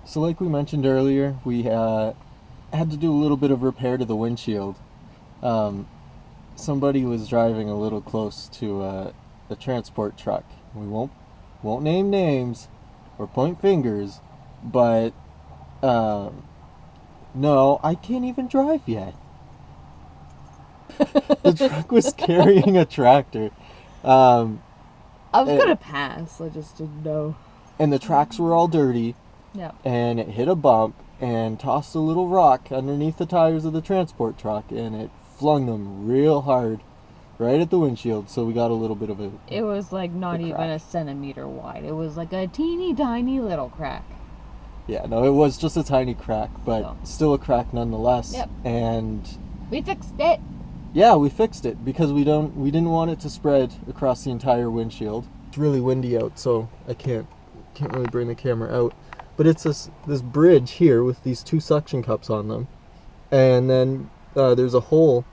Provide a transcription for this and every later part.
So like we mentioned earlier, we had to do a little bit of repair to the windshield. Somebody was driving a little close to a transport truck. We won't name names or point fingers, but no, I can't even drive yet. The truck was carrying a tractor. I was gonna pass, I just didn't know. And the tracks were all dirty. Yeah. And it hit a bump and tossed a little rock underneath the tires of the transport truck, and it flung them real hard right at the windshield, so we got a little bit of a... It was like not even a centimeter wide. It was like a teeny tiny little crack. Yeah, no, it was just a tiny crack, but still a crack nonetheless. Yep. And we fixed it. Yeah, we fixed it because we didn't want it to spread across the entire windshield. It's really windy out, so I can't really bring the camera out. But it's this bridge here with these two suction cups on them, and then there's a hole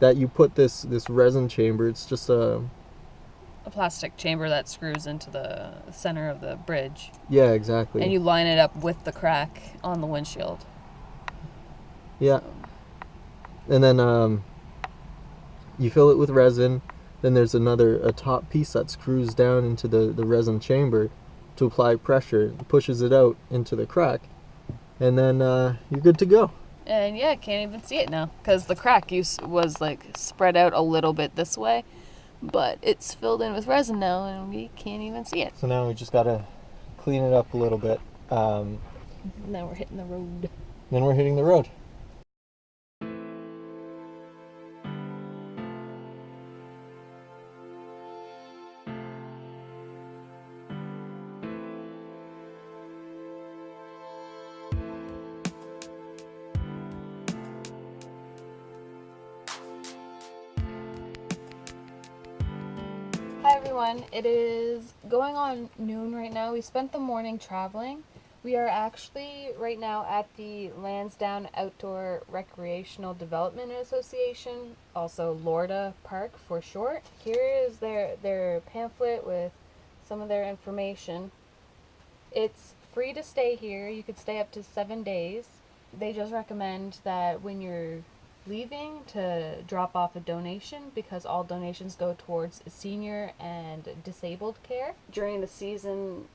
that you put this resin chamber. It's just a plastic chamber that screws into the center of the bridge. Yeah, exactly. And you line it up with the crack on the windshield. Yeah. And then you fill it with resin. Then there's a top piece that screws down into the resin chamber to apply pressure. It pushes it out into the crack, and then you're good to go. And yeah, can't even see it now because the crack was like spread out a little bit this way, but it's filled in with resin now and we can't even see it. So now we just gotta clean it up a little bit. Now we're hitting the road. Then we're hitting the road. Hi everyone, it is going on noon right now. We spent the morning traveling. We are actually right now at the Lansdowne Outdoor Recreational Development Association, also L.O.R.D.A Park for short. Here is their pamphlet with some of their information. It's free to stay here. You could stay up to 7 days. They just recommend that when you're leaving to drop off a donation because all donations go towards senior and disabled care. During the season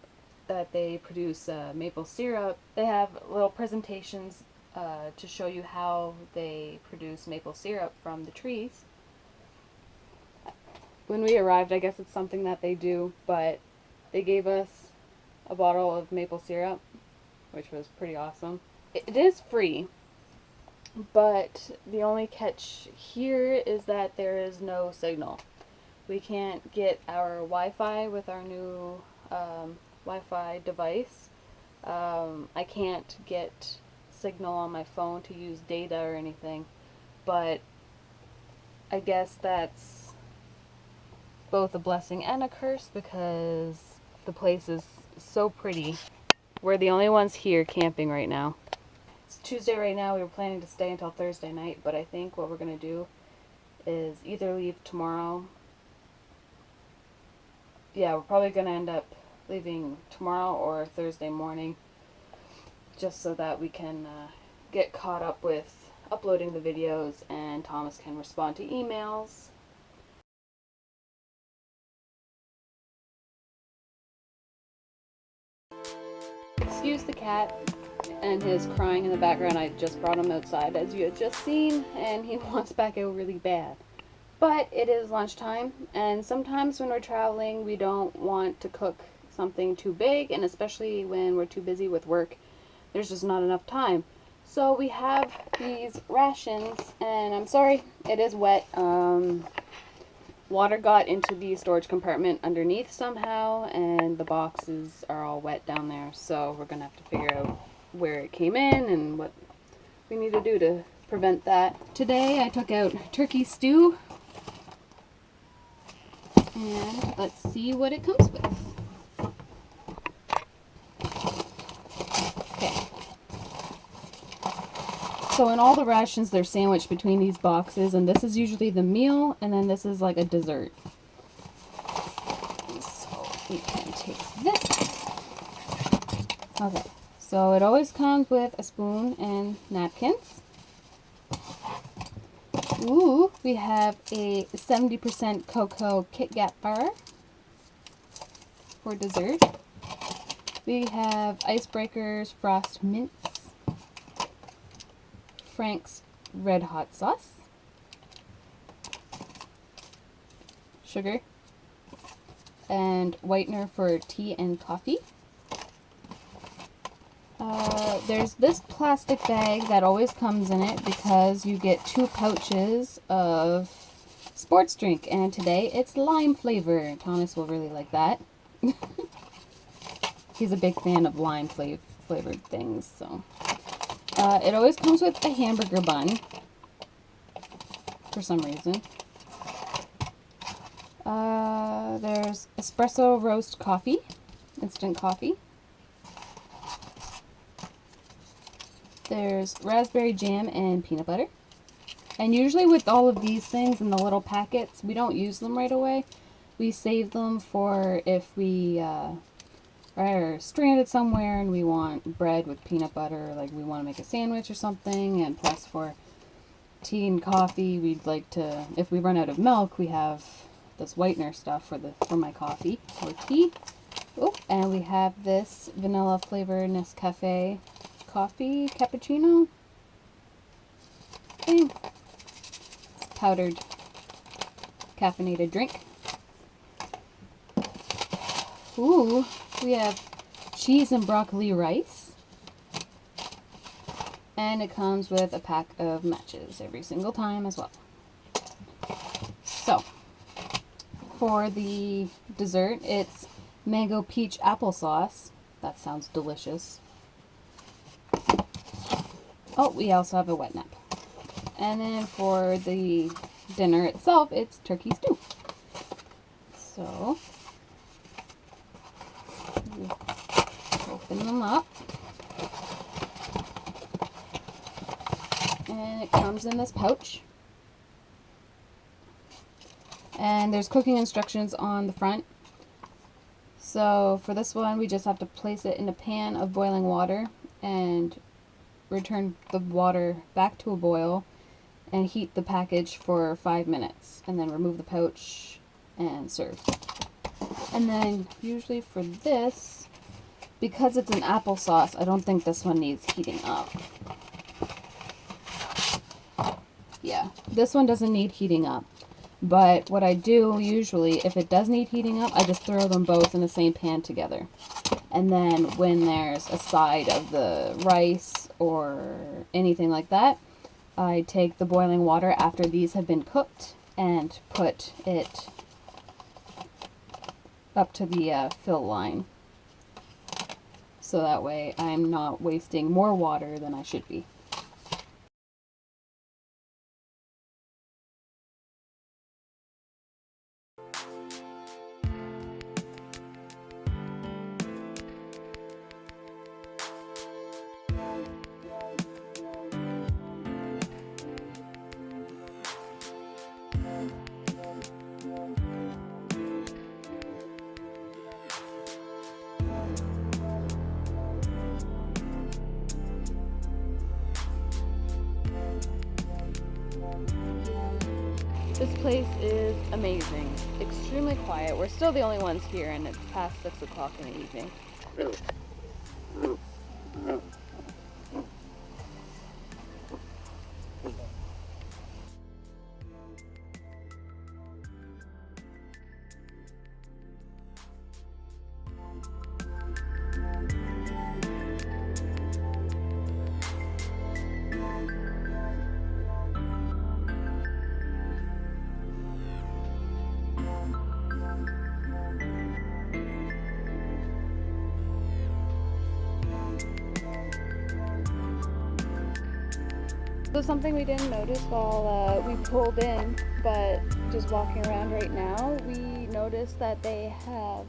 that they produce maple syrup, they have little presentations to show you how they produce maple syrup from the trees. When we arrived, I guess it's something that they do, but they gave us a bottle of maple syrup, which was pretty awesome. It is free. But the only catch here is that there is no signal. We can't get our Wi-Fi with our new Wi-Fi device. I can't get signal on my phone to use data or anything. But I guess that's both a blessing and a curse because the place is so pretty. We're the only ones here camping right now. It's Tuesday right now. We were planning to stay until Thursday night, but I think what we're going to do is either leave tomorrow. Yeah, we're probably going to end up leaving tomorrow or Thursday morning, just so that we can get caught up with uploading the videos and Thomas can respond to emails. Excuse the cat and his crying in the background. I just brought him outside, as you had just seen, and he wants back out really bad. But it is lunchtime, and sometimes when we're traveling, we don't want to cook something too big, and especially when we're too busy with work, there's just not enough time. So we have these rations, and I'm sorry, it is wet. Water got into the storage compartment underneath somehow, and the boxes are all wet down there, so we're gonna have to figure out where it came in and what we need to do to prevent that. Today I took out turkey stew, and let's see what it comes with. Okay. So in all the rations, they're sandwiched between these boxes, and this is usually the meal, and then this is like a dessert. So we can take this. Okay. So it always comes with a spoon and napkins. Ooh, we have a 70% cocoa Kit Kat bar for dessert. We have Icebreakers Frost Mints, Frank's Red Hot Sauce, sugar, and whitener for tea and coffee. There's this plastic bag that always comes in it because you get 2 pouches of sports drink, and today it's lime flavor. Thomas will really like that. He's a big fan of lime flavored things, so. It always comes with a hamburger bun, for some reason. There's espresso roast coffee, instant coffee. There's raspberry jam and peanut butter. And usually with all of these things in the little packets, we don't use them right away. We save them for if we are stranded somewhere and we want bread with peanut butter, like we want to make a sandwich or something, and plus for tea and coffee, we'd like to, if we run out of milk, we have this whitener stuff for my coffee or tea. Oh, and we have this vanilla flavor Nescafe coffee cappuccino thing. Powdered caffeinated drink. Ooh, we have cheese and broccoli rice. And it comes with a pack of matches every single time as well. So, for the dessert, it's mango peach applesauce. That sounds delicious. Oh, we also have a wet nap. And then for the dinner itself, it's turkey stew. So, open them up. And it comes in this pouch. And there's cooking instructions on the front. So for this one, we just have to place it in a pan of boiling water and return the water back to a boil and heat the package for 5 minutes, and then remove the pouch and serve. And then usually for this, because it's an applesauce, I don't think this one needs heating up. Yeah, this one doesn't need heating up. But what I do usually, if it does need heating up, I just throw them both in the same pan together. And then when there's a side of the rice or anything like that, I take the boiling water after these have been cooked and put it up to the fill line. So that way I'm not wasting more water than I should be. This place is amazing. Extremely quiet. We're still the only ones here, and it's past 6 o'clock in the evening. So something we didn't notice while we pulled in, but just walking around right now, we noticed that they have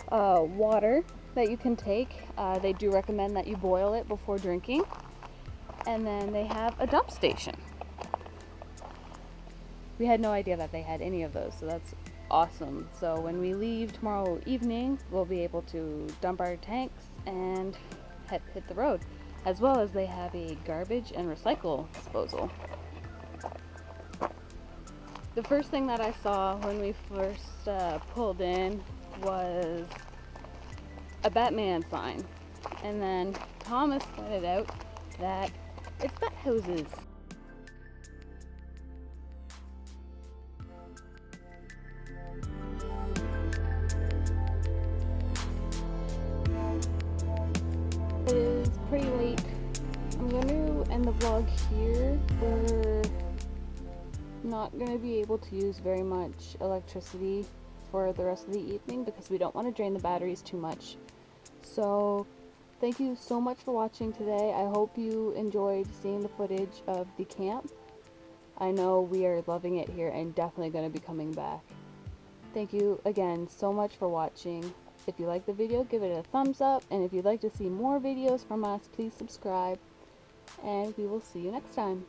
water that you can take. They do recommend that you boil it before drinking. And then they have a dump station. We had no idea that they had any of those, so that's awesome. So when we leave tomorrow evening, we'll be able to dump our tanks and hit the road, as well as they have a garbage and recycle disposal. The first thing that I saw when we first pulled in was a Batman sign, and then Thomas pointed out that it's bat houses. It is pretty late. I'm going to end the vlog here. We're not going to be able to use very much electricity for the rest of the evening because we don't want to drain the batteries too much. So thank you so much for watching today. I hope you enjoyed seeing the footage of the camp. I know we are loving it here and definitely going to be coming back. Thank you again so much for watching. If you like the video, give it a thumbs up, and if you'd like to see more videos from us, please subscribe, and we will see you next time.